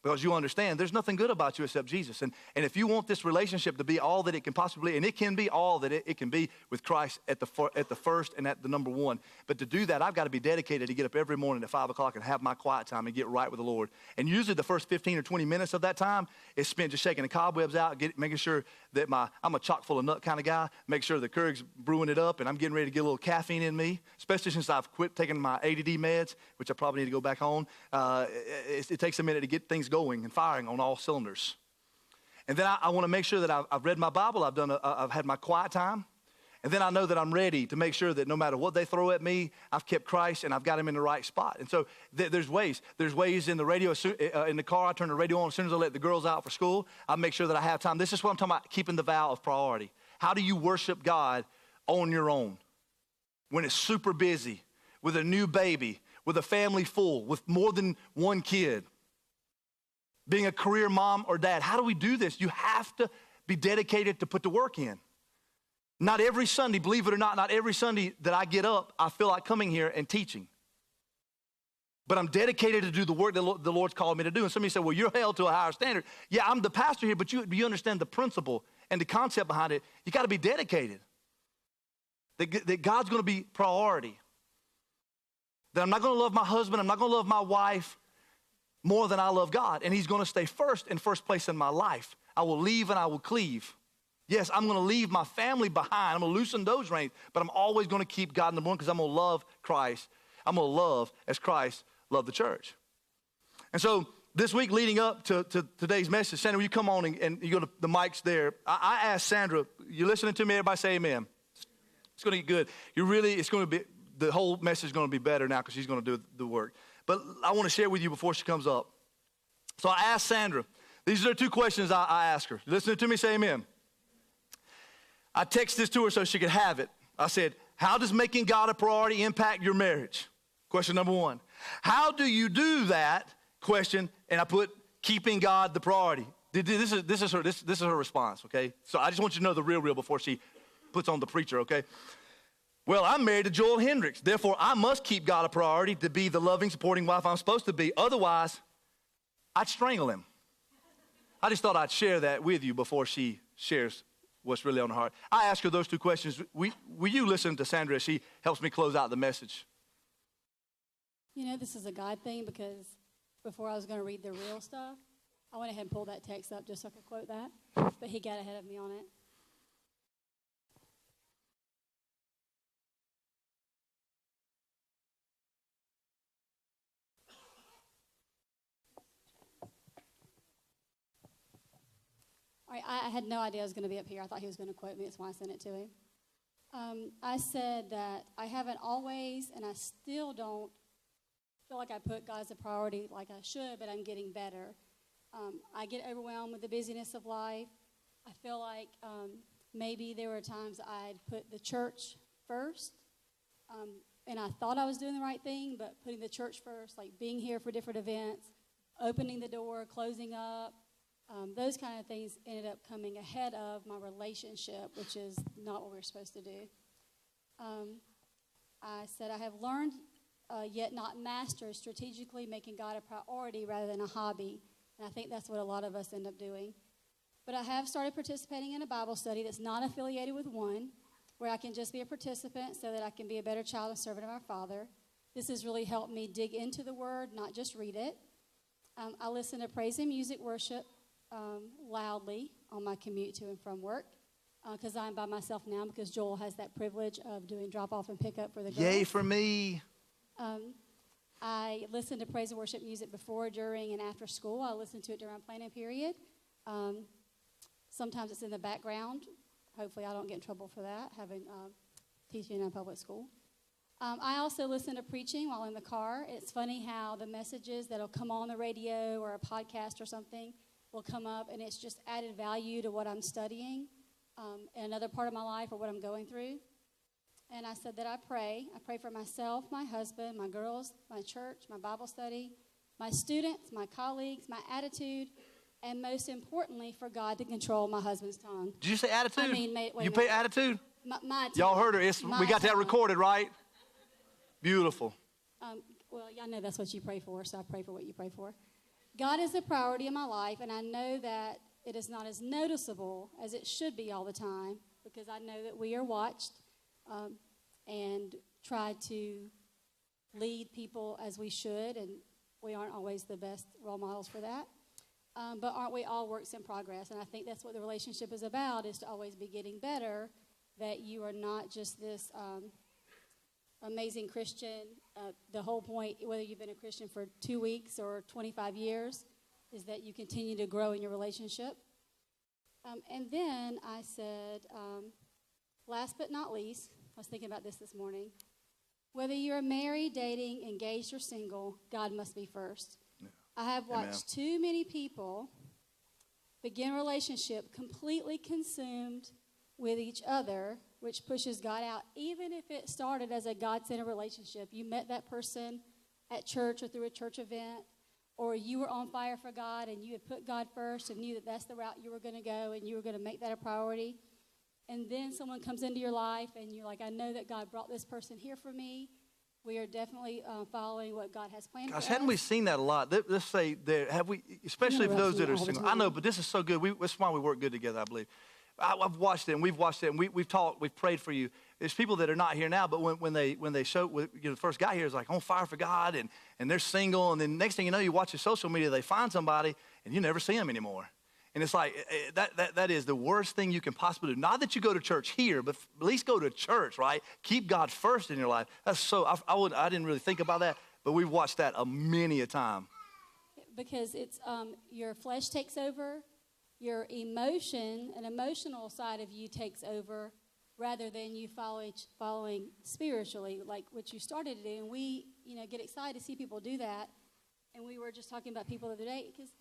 Because you understand there's nothing good about you except Jesus. And if you want this relationship to be all that it can possibly, and it can be all that it can be with Christ at the first and at the number one. But to do that, I've got to be dedicated to get up every morning at 5 o'clock and have my quiet time and get right with the Lord. And usually the first 15 or 20 minutes of that time is spent just shaking the cobwebs out, making sure that I'm a chock full of nut kind of guy, make sure the Keurig's brewing it up, and I'm getting ready to get a little caffeine in me, especially since I've quit taking my ADD meds, which I probably need to go back on. It takes a minute to get things going and firing on all cylinders. And then I want to make sure that I've read my Bible, I've had my quiet time, and then I know that I'm ready to make sure that no matter what they throw at me, I've kept Christ and I've got him in the right spot. And so there's ways. There's ways in the radio, in the car, I turn the radio on as soon as I let the girls out for school. I make sure that I have time. This is what I'm talking about, keeping the vow of priority. How do you worship God on your own? When it's super busy, with a new baby, with a family full, with more than one kid, being a career mom or dad. How do we do this? You have to be dedicated to put the work in. Not every Sunday, believe it or not every Sunday that I get up, I feel like coming here and teaching. But I'm dedicated to do the work that the Lord's called me to do. And somebody said, well, you're held to a higher standard. Yeah, I'm the pastor here, but you understand the principle and the concept behind it. You got to be dedicated. That God's going to be priority. That I'm not going to love my husband, I'm not going to love my wife more than I love God. And he's going to stay in first place in my life. I will leave and I will cleave. Yes, I'm going to leave my family behind. I'm going to loosen those reins, but I'm always going to keep God in the morning because I'm going to love Christ. I'm going to love as Christ loved the church. And so this week leading up to today's message, Sandra, will you come on and you go to the mics there. I asked Sandra, you listening to me? Everybody say amen. It's going to get good. It's going to be, the whole message is going to be better now because she's going to do the work. But I want to share with you before she comes up. So I asked Sandra, these are two questions I asked her. You listening to me? Say amen. I texted this to her so she could have it. I said, how does making God a priority impact your marriage? Question number one. How do you do that? Question, and I put keeping God the priority. This is her response, okay? So I just want you to know the real before she puts on the preacher, okay? Well, I'm married to Joel Hendricks. Therefore, I must keep God a priority to be the loving, supporting wife I'm supposed to be. Otherwise, I'd strangle him. I just thought I'd share that with you before she shares what's really on her heart. I asked her those two questions. Will you listen to Sandra as she helps me close out the message? You know, this is a God thing because before I was going to read the real stuff, I went ahead and pulled that text up just so I could quote that. But he got ahead of me on it. I had no idea I was going to be up here. I thought he was going to quote me. That's why I sent it to him. I said that I haven't always, and I still don't feel like I put God as a priority like I should, but I'm getting better. I get overwhelmed with the busyness of life. I feel like maybe there were times I'd put the church first, and I thought I was doing the right thing, but putting the church first, like being here for different events, opening the door, closing up, those kind of things ended up coming ahead of my relationship, which is not what we're supposed to do. I said I have learned, yet not mastered, strategically making God a priority rather than a hobby. And I think that's what a lot of us end up doing. But I have started participating in a Bible study that's not affiliated with one, where I can just be a participant so that I can be a better child and servant of our Father. This has really helped me dig into the Word, not just read it. I listen to praise and music worship loudly on my commute to and from work because I'm by myself now because Joel has that privilege of doing drop-off and pick-up for the girls. Yay for me. I listen to praise and worship music before, during, and after school. I listen to it during planning period. Sometimes it's in the background. Hopefully I don't get in trouble for that, having teaching in a public school. I also listen to preaching while in the car. It's funny how the messages that'll come on the radio or a podcast or something will come up, and it's just added value to what I'm studying. in another part of my life or what I'm going through. And I said that I pray. I pray for myself, my husband, my girls, my church, my Bible study, my students, my colleagues, my attitude, and most importantly, for God to control my husband's tongue. Did you say attitude? I mean, you pay attitude? My tongue. Y'all heard her. We got that recorded, right? Beautiful. Well, y'all know that's what you pray for, so I pray for what you pray for. God is a priority in my life, and I know that it is not as noticeable as it should be all the time, because I know that we are watched and try to lead people as we should, and we aren't always the best role models for that. But aren't we all works in progress? And I think that's what the relationship is about, is to always be getting better, that you are not just this amazing Christian. The whole point, whether you've been a Christian for 2 weeks or 25 years, is that you continue to grow in your relationship. And then I said, last but not least, I was thinking about this morning, whether you're married, dating, engaged, or single, God must be first. Yeah. I have watched too many people begin a relationship completely consumed with each other, which pushes God out, even if it started as a God-centered relationship. You met that person at church or through a church event, or you were on fire for God and you had put God first and knew that that's the route you were going to go and you were going to make that a priority. And then someone comes into your life and you're like, I know that God brought this person here for me. We are definitely following what God has planned for us. Hadn't we seen that a lot? Let's say, have we, especially for those that are single. I know, but this is so good. That's why we work good together, I believe. I've watched it, and we've watched it, and we've talked, we've prayed for you. There's people that are not here now, but when they show, the first guy here is like on fire for God, and they're single, and then next thing you know, you watch your social media, they find somebody, and you never see them anymore. And it's like, that is the worst thing you can possibly do. Not that you go to church here, but at least go to church, right? Keep God first in your life. That's so, I didn't really think about that, but we've watched that many a time. Because it's, your flesh takes over, your an emotional side of you takes over, rather than you following spiritually, like what you started to do. And we, get excited to see people do that. And we were just talking about people the other day, because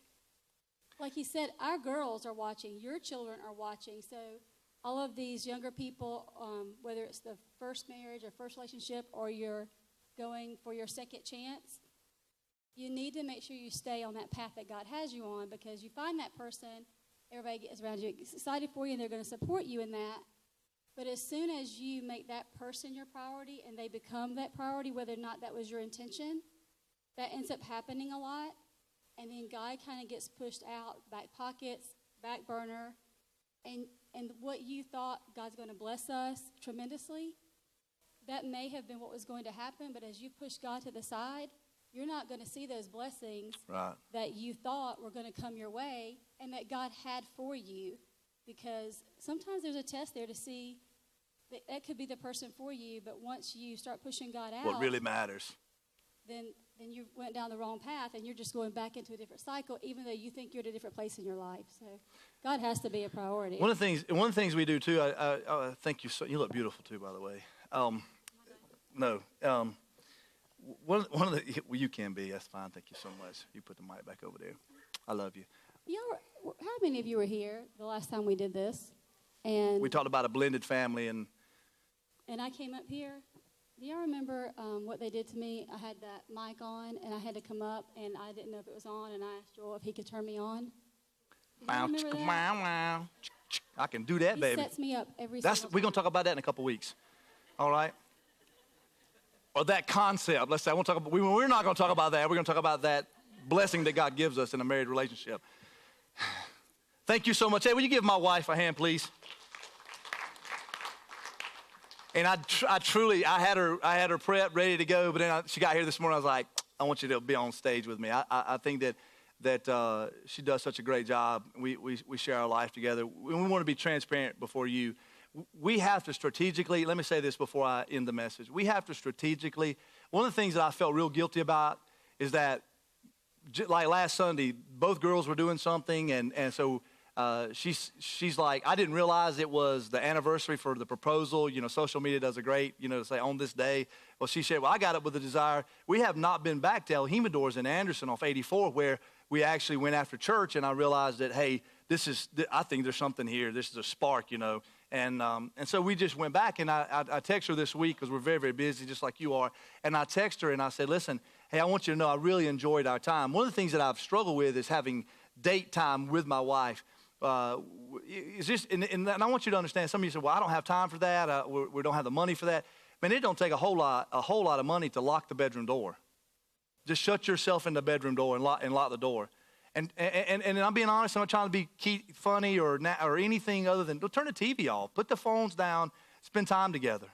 like he said, our girls are watching, your children are watching. So all of these younger people, whether it's the first marriage or first relationship, or you're going for your second chance, you need to make sure you stay on that path that God has you on, because you find that person, everybody gets around you excited for you, and they're going to support you in that. But as soon as you make that person your priority and they become that priority, whether or not that was your intention, that ends up happening a lot. And then God kind of gets pushed out, back pockets, back burner. And what you thought God's going to bless us tremendously, that may have been what was going to happen. But as you push God to the side, you're not going to see those blessings that you thought were going to come your way and that God had for you. Because sometimes there's a test there to see that could be the person for you. But once you start pushing God out, what really matters, then you went down the wrong path, and you're just going back into a different cycle, even though you think you're at a different place in your life. So God has to be a priority. One of the things we do too. I thank you. You look beautiful too, by the way. One of the you can be. That's fine. Thank you so much. You put the mic back over there. I love you. How many of you were here the last time we did this? And we talked about a blended family, and I came up here. Do y'all remember what they did to me? I had that mic on, and I had to come up, and I didn't know if it was on, and I asked Joel if he could turn me on. I can do that, baby. He sets me up every single time. We're going to talk about that in a couple weeks. All right? Or that concept. Let's say we're not going to talk about that. We're going to talk about that blessing that God gives us in a married relationship. Thank you so much. Hey, will you give my wife a hand, please? And I had her prepped, ready to go, but then she got here this morning. I was like, I want you to be on stage with me. I think that she does such a great job. We share our life together. We want to be transparent before you. We have to strategically, let me say this before I end the message. We have to strategically, one of the things that I felt real guilty about is that, like last Sunday, both girls were doing something, and so she's like, I didn't realize it was the anniversary for the proposal. Social media does a great, to say on this day. Well, she said, well, I got up with a desire. We have not been back to El Jimador's in Anderson off 84, where we actually went after church, and I realized that, hey, I think there's something here. This is a spark, you know. And so we just went back, and I text her this week because we're very, very busy, just like you are. And I text her, and I said, listen, hey, I want you to know I really enjoyed our time. One of the things that I've struggled with is having date time with my wife. Is this, and I want you to understand, some of you say, well, I don't have time for that. We don't have the money for that. Man, it don't take a whole lot of money to lock the bedroom door. Just shut yourself in the bedroom door and lock the door. And I'm being honest, I'm not trying to be funny or anything other than turn the TV off. Put the phones down, spend time together.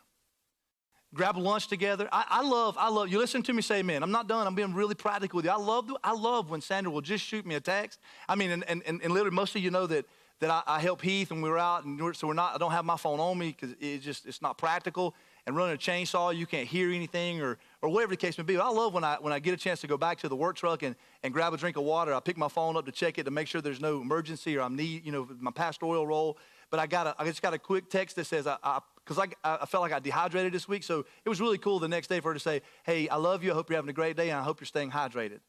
Grab lunch together. I love, you listen to me say amen. I'm not done. I'm being really practical with you. I love when Sandra will just shoot me a text. I mean, and literally most of you know that I help Heath and we were out, and so I don't have my phone on me because it's not practical. And running a chainsaw, you can't hear anything or whatever the case may be. But I love when I get a chance to go back to the work truck and grab a drink of water. I pick my phone up to check it to make sure there's no emergency or my pastoral role. But I just got a quick text that says, because I felt like I dehydrated this week. So it was really cool the next day for her to say, hey, I love you. I hope you're having a great day, and I hope you're staying hydrated.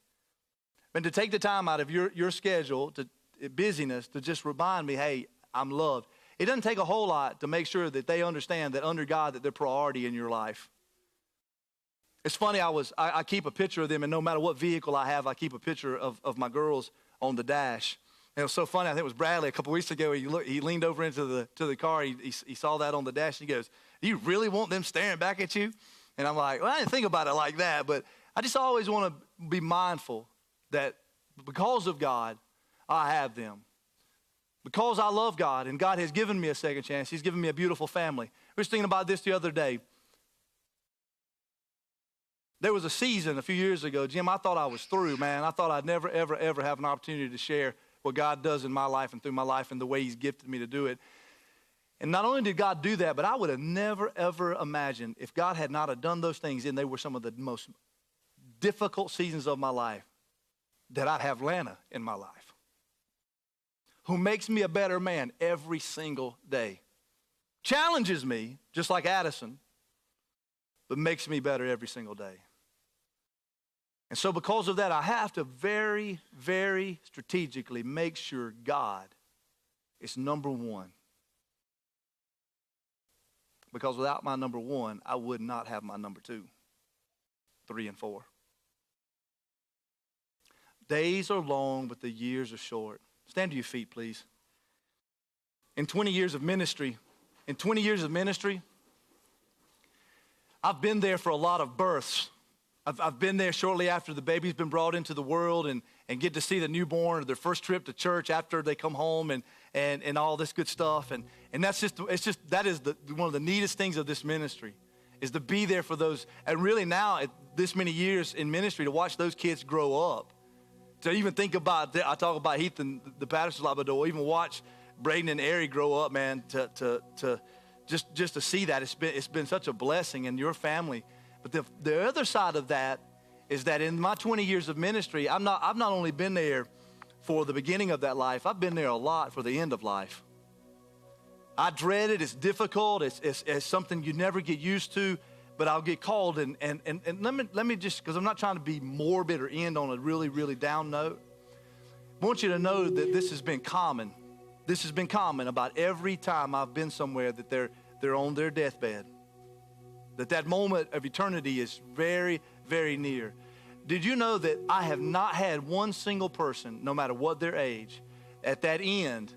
And to take the time out of your schedule, busyness, to just remind me, hey, I'm loved. It doesn't take a whole lot to make sure that they understand that under God that they're priority in your life. It's funny, I keep a picture of them, and no matter what vehicle I have, I keep a picture of my girls on the dash. And it was so funny, I think it was Bradley a couple weeks ago, he leaned over into the car, he saw that on the dash, and he goes, do you really want them staring back at you? And I'm like, well, I didn't think about it like that, but I just always want to be mindful that because of God, I have them. Because I love God and God has given me a second chance, he's given me a beautiful family. I was thinking about this the other day. There was a season a few years ago, Jim, I thought I was through, man. I thought I'd never, ever, ever have an opportunity to share what God does in my life and through my life and the way he's gifted me to do it. And not only did God do that, but I would have never, ever imagined if God had not have done those things, and they were some of the most difficult seasons of my life, that I'd have Lana in my life, who makes me a better man every single day. Challenges me, just like Addison, but makes me better every single day. And so because of that, I have to very, very strategically make sure God is number one. Because without my number one, I would not have my number 2, 3, and 4. Days are long, but the years are short. Stand to your feet, please. In 20 years of ministry, I've been there for a lot of births. I've been there shortly after the baby's been brought into the world and get to see the newborn or their first trip to church after they come home and all this good stuff. And that is one of the neatest things of this ministry is to be there for those. And really now, at this many years in ministry, to watch those kids grow up. To even think about, I talk about Heath and the Pattersons a lot, but to even watch Braden and Ari grow up, man, to just to see that, it's been such a blessing in your family. But the other side of that is that in my 20 years of ministry, I've not only been there for the beginning of that life, I've been there a lot for the end of life. I dread it. It's difficult. It's something you never get used to. But I'll get called, and let me just, because I'm not trying to be morbid or end on a really, really down note. I want you to know that this has been common. This has been common about every time I've been somewhere that they're on their deathbed. That moment of eternity is very, very near. Did you know that I have not had one single person, no matter what their age, at that end,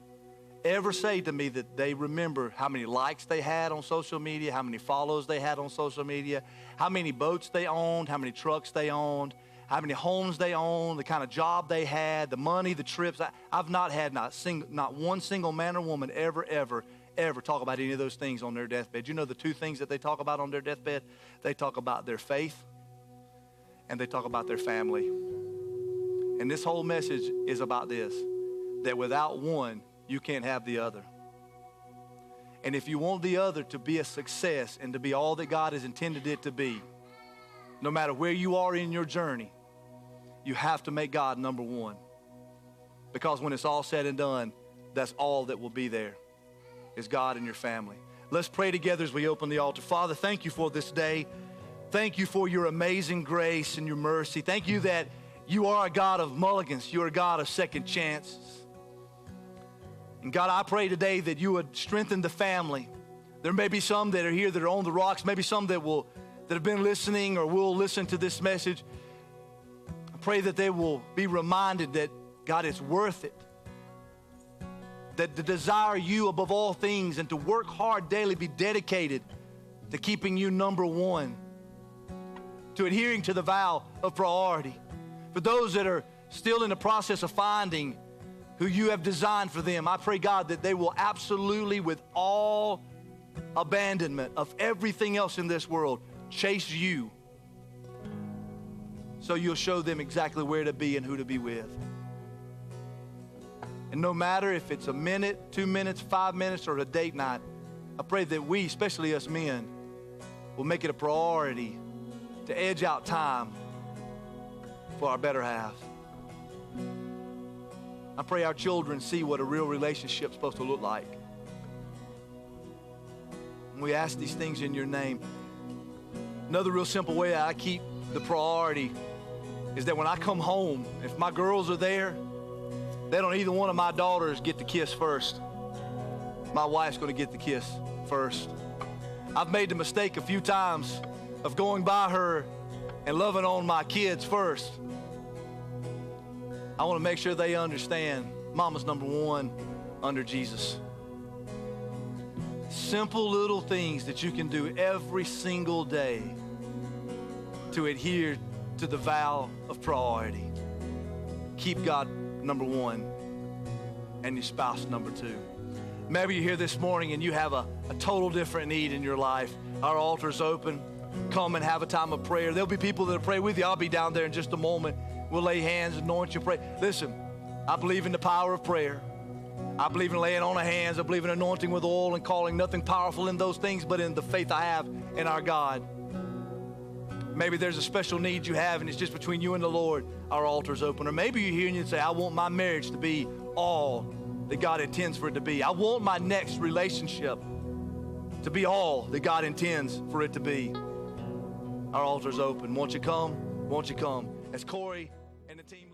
ever say to me that they remember how many likes they had on social media, how many follows they had on social media, how many boats they owned, how many trucks they owned, how many homes they owned, the kind of job they had, the money, the trips. I've not had not one single man or woman ever talk about any of those things on their deathbed. You know the 2 things that they talk about on their deathbed? They talk about their faith and they talk about their family. And this whole message is about this, that without one, you can't have the other. And if you want the other to be a success and to be all that God has intended it to be, no matter where you are in your journey, you have to make God number one. Because when it's all said and done, that's all that will be there, is God and your family. Let's pray together as we open the altar. Father, thank you for this day. Thank you for your amazing grace and your mercy. Thank you that you are a God of mulligans. You are a God of second chances. And God, I pray today that you would strengthen the family. There may be some that are here that are on the rocks, maybe some that have been listening or will listen to this message. I pray that they will be reminded that, God, it's worth it. That to desire you above all things and to work hard daily, be dedicated to keeping you number one, to adhering to the vow of priority. For those that are still in the process of finding who you have designed for them, I pray, God, that they will absolutely, with all abandonment of everything else in this world, chase you, so you'll show them exactly where to be and who to be with. And no matter if it's a minute, 2 minutes, 5 minutes, or a date night, I pray that we, especially us men, will make it a priority to edge out time for our better half. I pray our children see what a real relationship is supposed to look like. And we ask these things in your name. Another real simple way I keep the priority is that when I come home, if my girls are there, they don't either one of my daughters get the kiss first. My wife's going to get the kiss first. I've made the mistake a few times of going by her and loving on my kids first. I want to make sure they understand mama's number one under Jesus. Simple little things that you can do every single day to adhere to the vow of priority. Keep God number one and your spouse number two. Maybe you're here this morning and you have a total different need in your life. Our altar's open. Come and have a time of prayer. There'll be people that'll pray with you. I'll be down there in just a moment. We'll lay hands, anoint you, pray. Listen, I believe in the power of prayer. I believe in laying on of hands. I believe in anointing with oil and calling. Nothing powerful in those things, but in the faith I have in our God. Maybe there's a special need you have and it's just between you and the Lord. Our altar's open. Or maybe you're here and you say, I want my marriage to be all that God intends for it to be. I want my next relationship to be all that God intends for it to be. Our altar's open. Won't you come? Won't you come? As Corey and the team